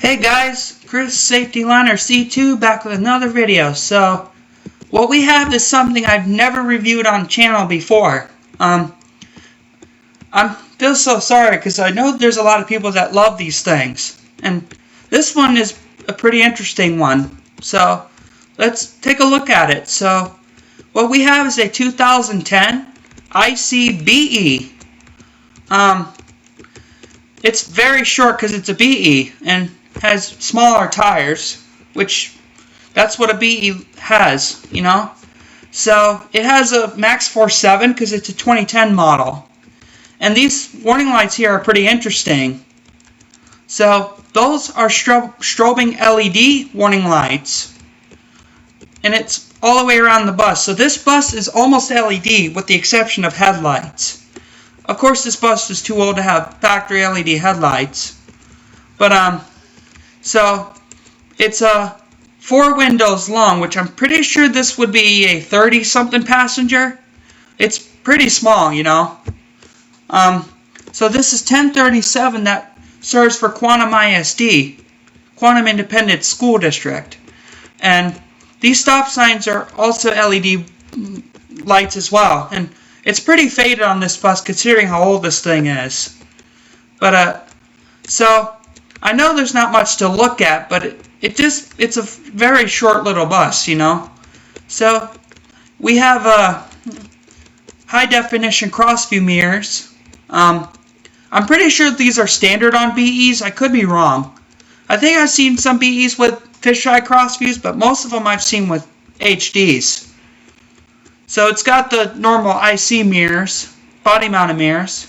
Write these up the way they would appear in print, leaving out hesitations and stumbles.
Hey guys, Chris Safety Liner C2 back with another video. So, what we have is something I've never reviewed on channel before. I feel so sorry because I know there's a lot of people that love these things. And this one is a pretty interesting one. So, let's take a look at it. So, what we have is a 2010 ICBE. It's very short because it's a BE and has smaller tires, which that's what a BE has, you know. So it has a Max Force 7 because it's a 2010 model. And these warning lights here are pretty interesting. So those are strobing LED warning lights. And it's all the way around the bus. So this bus is almost LED with the exception of headlights. Of course, this bus is too old to have factory LED headlights. But, so it's 4 windows long, which I'm pretty sure this would be a 30-something passenger. It's pretty small, you know. So this is 1037 that serves for Quantum ISD, Quantum Independent School District. And these stop signs are also LED lights as well. And it's pretty faded on this bus considering how old this thing is. But, so I know there's not much to look at, but it's a very short little bus, you know. So we have high definition crossview mirrors. I'm pretty sure these are standard on BEs. I could be wrong. I think I've seen some BEs with fisheye crossviews, but most of them I've seen with HDs. So it's got the normal IC mirrors, body mounted mirrors.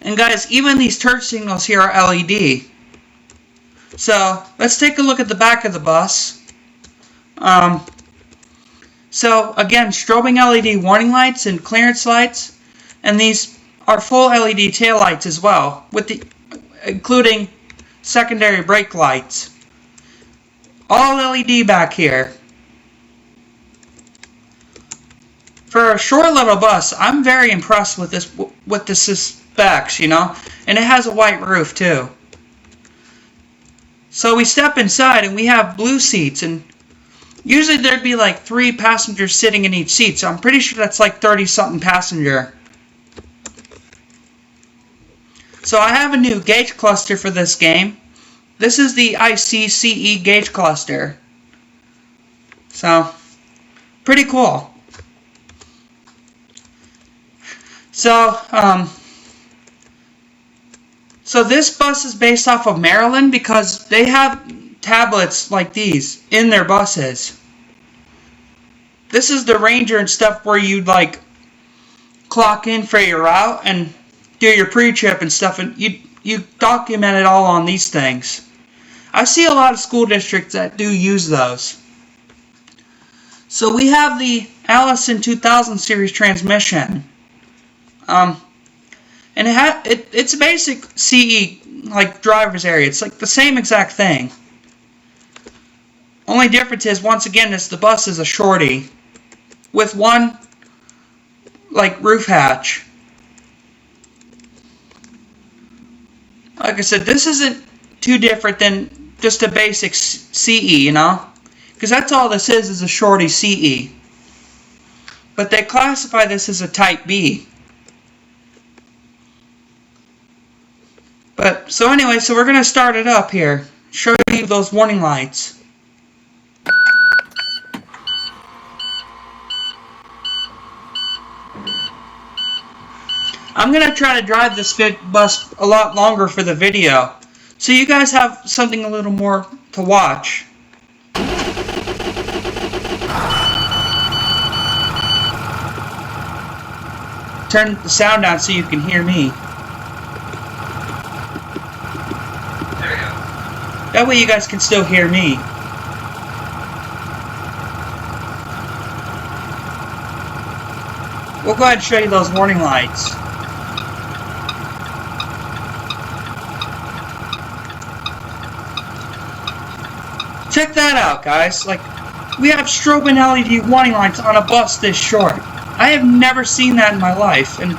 And guys, even these turn signals here are LED. So let's take a look at the back of the bus. So again, strobing LED warning lights and clearance lights. And these are full LED tail lights as well, including secondary brake lights. All LED back here. For a short little bus, I'm very impressed with the specs, you know, and it has a white roof too. So we step inside and we have blue seats, and usually there'd be like 3 passengers sitting in each seat, so I'm pretty sure that's like 30-something passenger. So I have a new gauge cluster for this game. This is the ICCE gauge cluster. So, pretty cool. So, so this bus is based off of Maryland because they have tablets like these in their buses. This is the Ranger and stuff where you'd like clock in for your route and do your pre-trip and stuff, and you document it all on these things. I see a lot of school districts that do use those. So we have the Allison 2000 series transmission. And it's a basic CE, like driver's area. It's like the same exact thing. Only difference is, once again, the bus is a shorty with one, like, roof hatch. Like I said, this isn't too different than just a basic CE, you know? Because that's all this is a shorty CE. But they classify this as a Type B. But, so anyway, so we're going to start it up here. Show you those warning lights. I'm going to try to drive this bus a lot longer for the video, so you guys have something a little more to watch. Turn the sound down so you can hear me. That way you guys can still hear me. We'll go ahead and show you those warning lights. Check that out, guys. Like, we have strobing LED warning lights on a bus this short. I have never seen that in my life, and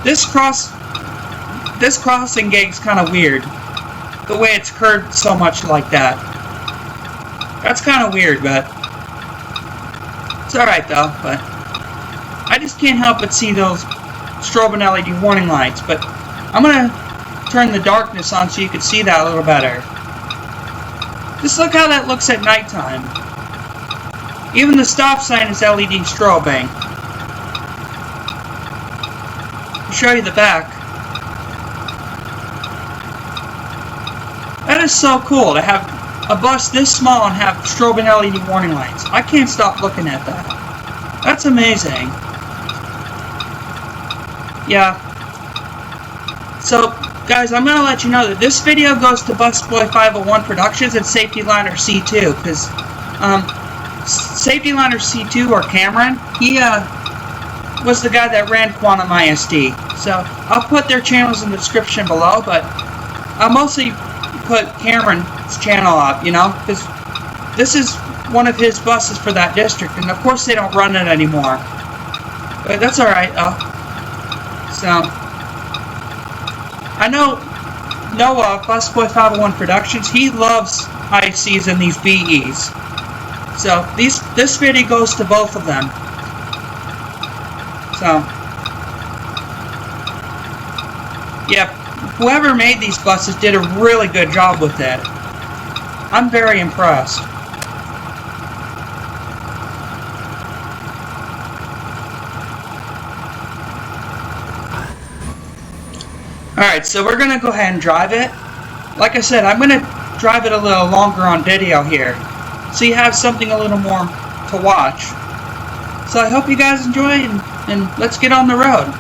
this crossing gig's kind of weird. the way it's curved so much like that. That's kind of weird, but it's alright though. But I just can't help but see those strobe and LED warning lights. But I'm going to turn the darkness on so you can see that a little better. Just look how that looks at nighttime. Even the stop sign is LED strobing. I'll show you the back. That is so cool to have a bus this small and have strobing LED warning lights. I can't stop looking at that. That's amazing. Yeah. So, guys, I'm going to let you know that this video goes to Busboy 501 Productions and Safety Liner C2, because Safety Liner C2, or Cameron, he was the guy that ran Quantum ISD. So, I'll put their channels in the description below, but I'll mostly put Cameron's channel up, you know, because this is one of his buses for that district, and of course they don't run it anymore. But that's alright, though. So, I know Noah, Busboy 501 Productions, he loves ICs and these BEs. So, this video goes to both of them. So, yeah, whoever made these buses did a really good job with it. I'm very impressed. Alright, so we're going to go ahead and drive it. Like I said, I'm going to drive it a little longer on video here, so you have something a little more to watch. So I hope you guys enjoy, and let's get on the road.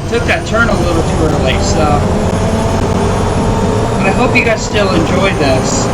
took that turn a little too early, so. But I hope you guys still enjoy this.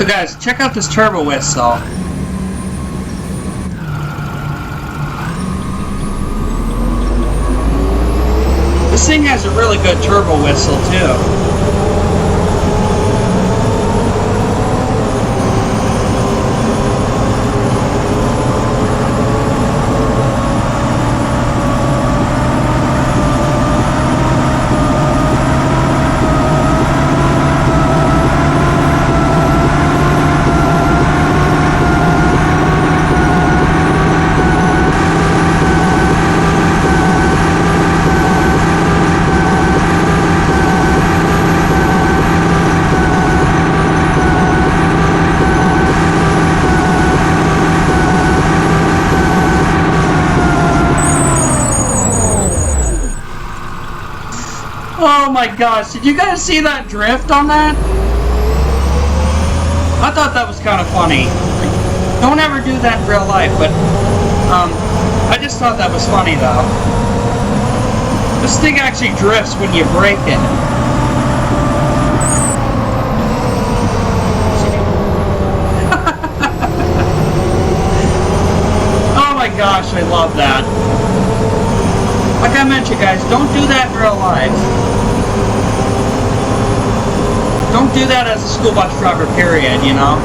So guys, check out this turbo whistle. This thing has a really good turbo whistle too. Oh my gosh, did you guys see that drift on that? I thought that was kind of funny. Don't ever do that in real life, but I just thought that was funny though. This thing actually drifts when you break it. Oh my gosh, I love that. Like I mentioned, guys, don't do that in real life. Don't do that as a school bus driver, period, you know?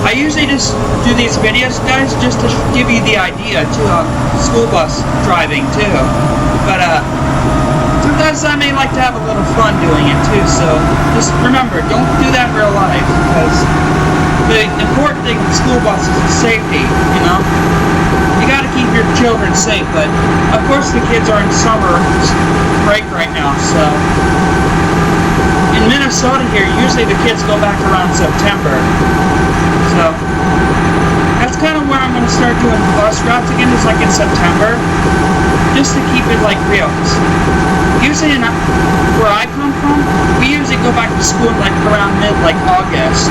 I usually just do these videos, guys, just to give you the idea, too, of school bus driving, too. But, sometimes I may like to have a little fun doing it, too, so just remember, don't do that in real life, because the important thing with school buses is safety, you know? You gotta keep your children safe, but, of course, the kids are in summer break right now, so... In Minnesota here, usually the kids go back around September. So, that's kind of where I'm going to start doing bus routes again, is like in September, just to keep it like real. Usually where I come from, we usually go back to school like around like August.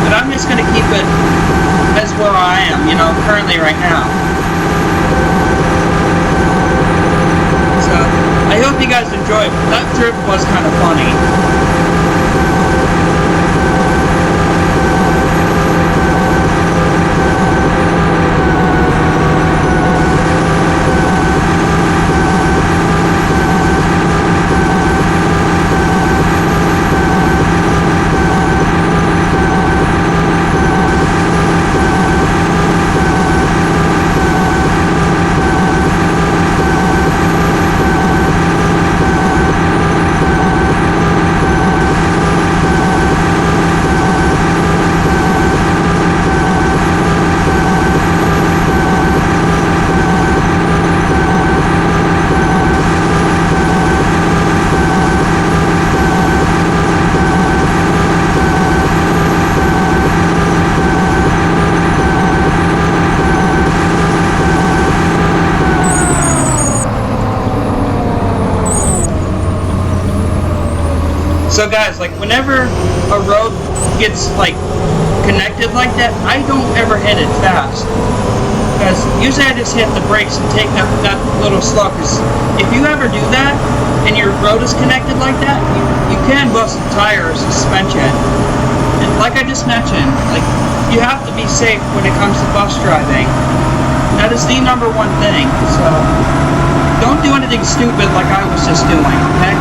But I'm just going to keep it as where I am, you know, currently right now. So, I hope you guys enjoyed it. That trip was kind of funny. So guys, like whenever a road gets like connected like that, I don't ever hit it fast. Because usually I just hit the brakes and take that little slow. Because if you ever do that and your road is connected like that, you can bust a tire or suspension. And like I just mentioned, like you have to be safe when it comes to bus driving. That is the #1 thing. So don't do anything stupid like I was just doing, okay?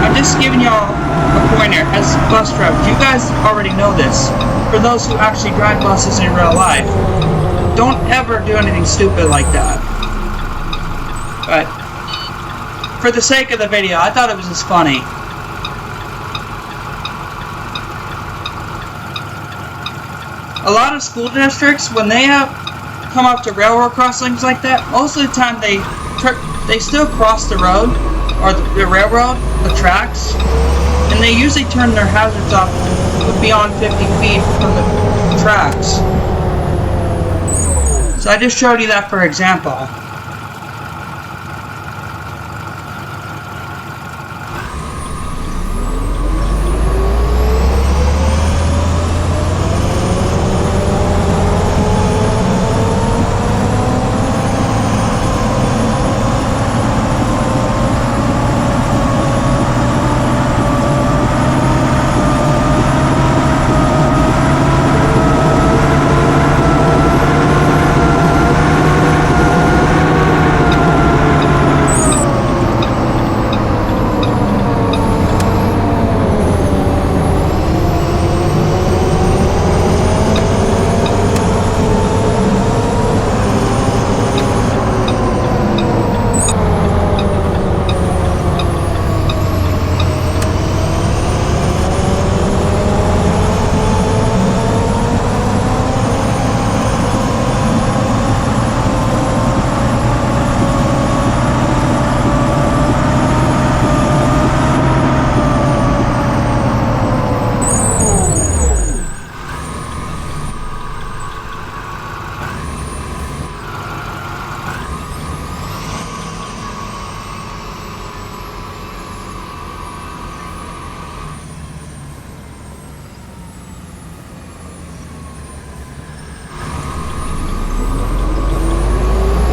I'm just giving y'all a pointer as bus drivers. You guys already know this. For those who actually drive buses in real life, don't ever do anything stupid like that. But for the sake of the video, I thought it was just funny. A lot of school districts, when they come up to railroad crossings like that, most of the time they still cross the road or the railroad, the tracks, and they usually turn their hazards off beyond 50 feet from the tracks. So I just showed you that for example.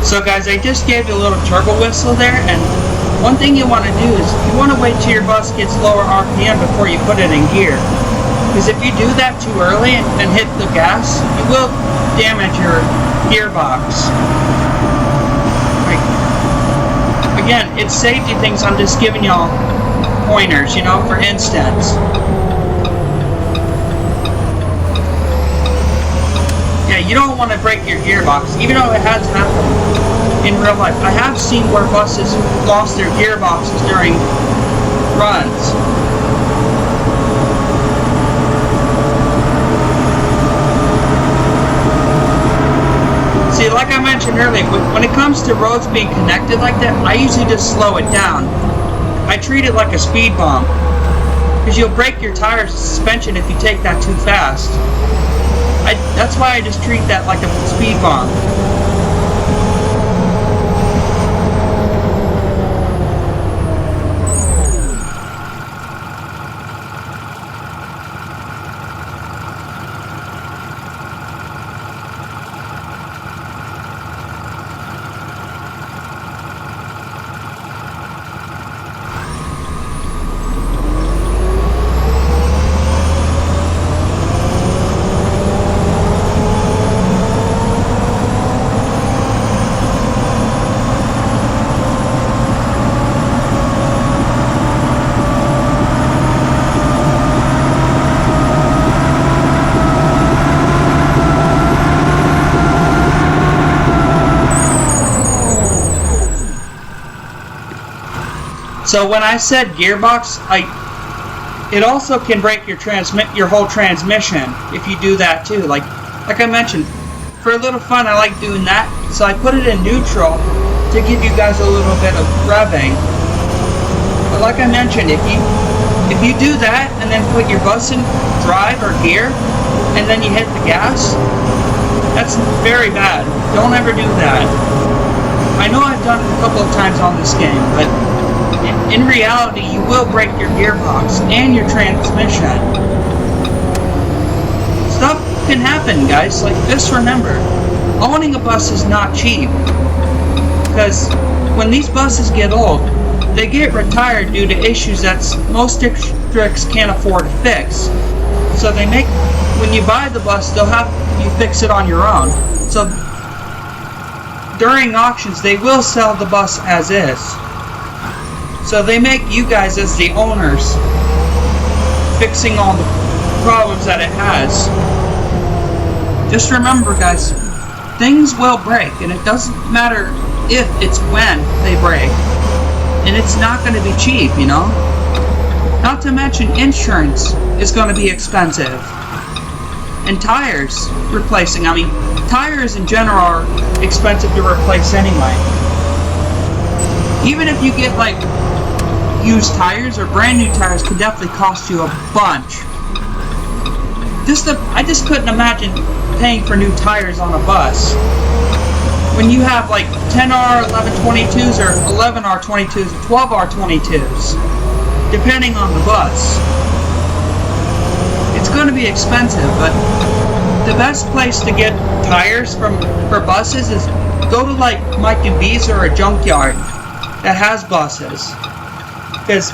So guys, I just gave you a little turbo whistle there, and one thing you want to do is you want to wait till your bus gets lower RPM before you put it in gear. Because if you do that too early and hit the gas, you will damage your gearbox. Like, again, it's safety things. I'm just giving y'all pointers, you know, for instance. Yeah, you don't want to break your gearbox, even though it has happened in real life. I have seen where buses lost their gearboxes during runs. See, like I mentioned earlier, when it comes to roads being connected like that, I usually just slow it down. I treat it like a speed bump, because you'll break your tires and suspension if you take that too fast. That's why I just treat that like a speed bump. So when I said gearbox, it also can break your whole transmission if you do that too. Like I mentioned, for a little fun, I like doing that. So I put it in neutral to give you guys a little bit of revving. But like I mentioned, if you do that and then put your bus in drive or gear, and then you hit the gas, that's very bad. Don't ever do that. I know I've done it a couple of times on this game, but in reality, you will break your gearbox and your transmission. Stuff can happen, guys. Like, just remember, owning a bus is not cheap. Because when these buses get old, they get retired due to issues that most districts can't afford to fix. So when you buy the bus, they'll have you fix it on your own. So during auctions, they will sell the bus as is. So they make you guys as the owners fixing all the problems that it has. Just remember, guys, things will break, and it doesn't matter if, it's when they break. And it's not going to be cheap, you know? Not to mention insurance is going to be expensive. And tires replacing, I mean, tires in general are expensive to replace anyway. Even if you get like used tires or brand new tires, could definitely cost you a bunch. I just couldn't imagine paying for new tires on a bus when you have like 10R 1122s or 11R22s or 12R22s, depending on the bus. It's going to be expensive, but the best place to get tires for buses is go to like Mike and B's or a junkyard that has buses. Because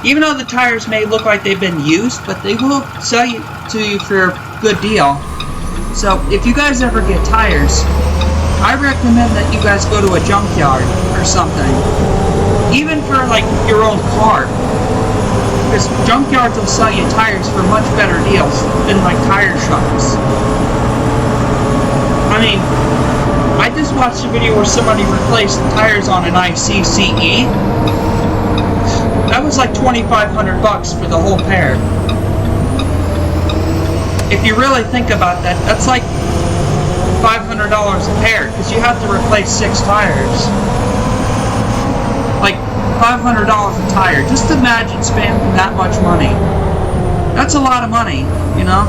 even though the tires may look like they've been used, but they will sell you to you for a good deal. So if you guys ever get tires, I recommend that you guys go to a junkyard or something. Even for like your own car. Because junkyards will sell you tires for much better deals than like tire shops. I mean, I just watched a video where somebody replaced tires on an ICCE. That was like $2,500 for the whole pair. If you really think about that, that's like $500 a pair, because you have to replace 6 tires. Like $500 a tire. Just imagine spending that much money. That's a lot of money, you know?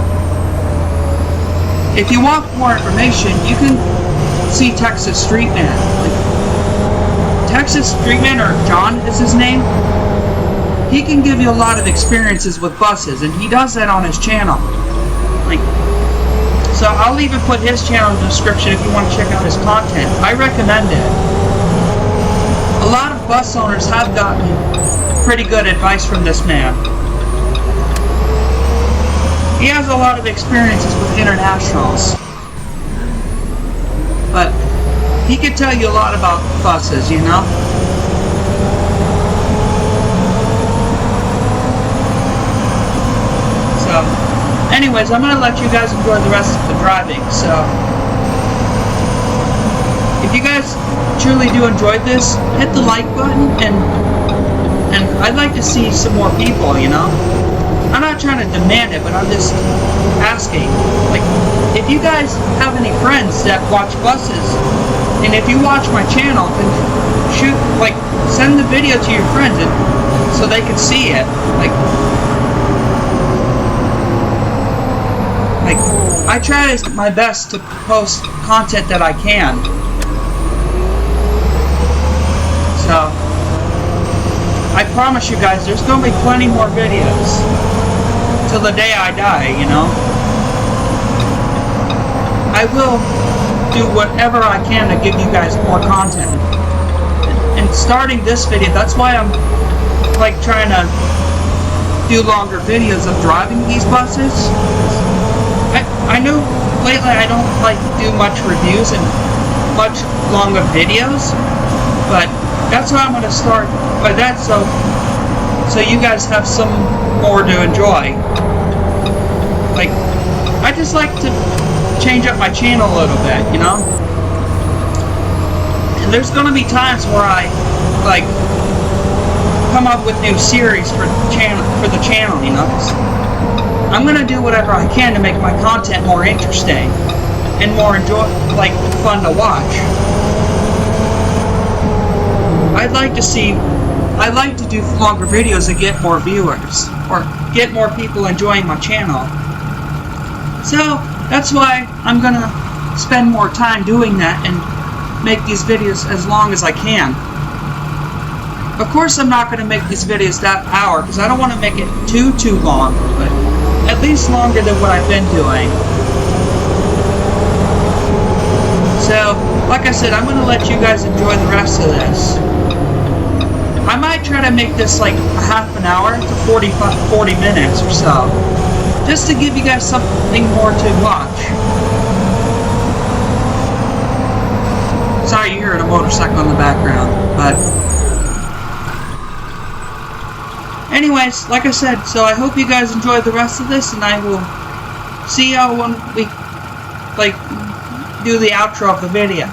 If you want more information, you can see Texas Streetman. Like, Texas Streetman, or John is his name, he can give you a lot of experiences with buses, and he does that on his channel. Like, So I'll even put his channel in the description if you want to check out his content. I recommend it. A lot of bus owners have gotten pretty good advice from this man. He has a lot of experiences with internationals. But he could tell you a lot about buses, you know? So, anyways, I'm going to let you guys enjoy the rest of the driving. So, if you guys truly do enjoy this, hit the like button, and I'd like to see some more people, you know? I'm not trying to demand it, but I'm just asking. Like, if you guys have any friends that watch buses, and if you watch my channel, then send the video to your friends so they can see it. I try my best to post content that I can. So, I promise you guys, there's going to be plenty more videos till the day I die, you know? I will do whatever I can to give you guys more content. And starting this video, that's why I'm trying to do longer videos of driving these buses. I know lately I don't do much reviews and much longer videos, but that's why I'm going to start by that, so you guys have some more to enjoy. I just like to change up my channel a little bit, you know? And there's going to be times where I come up with new series for the channel, you know? I'm going to do whatever I can to make my content more interesting and more fun to watch. I'd like to do longer videos to get more viewers or get more people enjoying my channel. So that's why I'm going to spend more time doing that and make these videos as long as I can. Of course, I'm not going to make these videos that hour because I don't want to make it too long, but at least longer than what I've been doing. So, like I said, I'm going to let you guys enjoy the rest of this. I might try to make this a half an hour to 40 minutes or so, just to give you guys something more to watch. Sorry, you're hearing a motorcycle in the background, but anyways, like I said, so I hope you guys enjoy the rest of this, and I will see y'all when we do the outro of the video.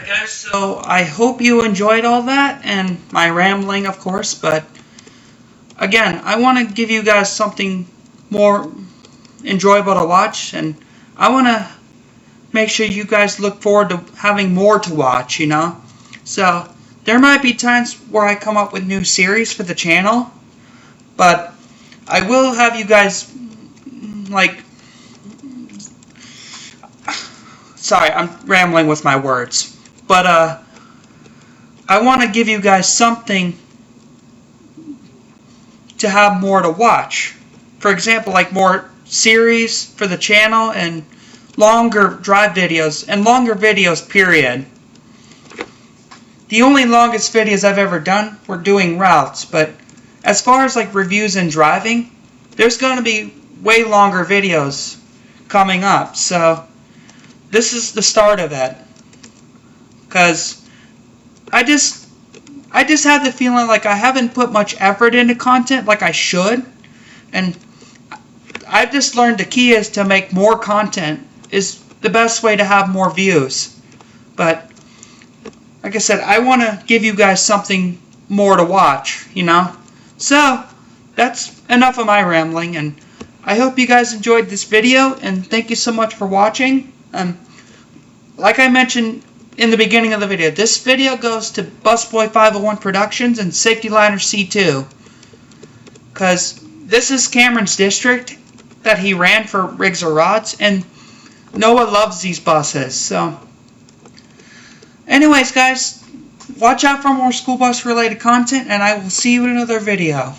Alright guys, so I hope you enjoyed all that, and my rambling of course, but again, I want to give you guys something more enjoyable to watch, and I want to make sure you guys look forward to having more to watch, you know? So, there might be times where I come up with new series for the channel, but I will have you guys, like, sorry, I'm rambling with my words, but I want to give you guys something to have more to watch. For example, like more series for the channel and longer drive videos and longer videos, period. The only longest videos I've ever done were doing routes, but as far as like reviews and driving, there's going to be way longer videos coming up. So this is the start of it, because I just have the feeling like I haven't put much effort into content like I should, and I've just learned the key is to make more content is the best way to have more views. But like I said, I want to give you guys something more to watch, you know? So that's enough of my rambling, and I hope you guys enjoyed this video, and thank you so much for watching. Like I mentioned in the beginning of the video, this video goes to Busboy 501 Productions and Safety Liner C2, because this is Cameron's district that he ran for Rigs or Rods, and Noah loves these buses. So anyways guys, watch out for more school bus related content, and I will see you in another video.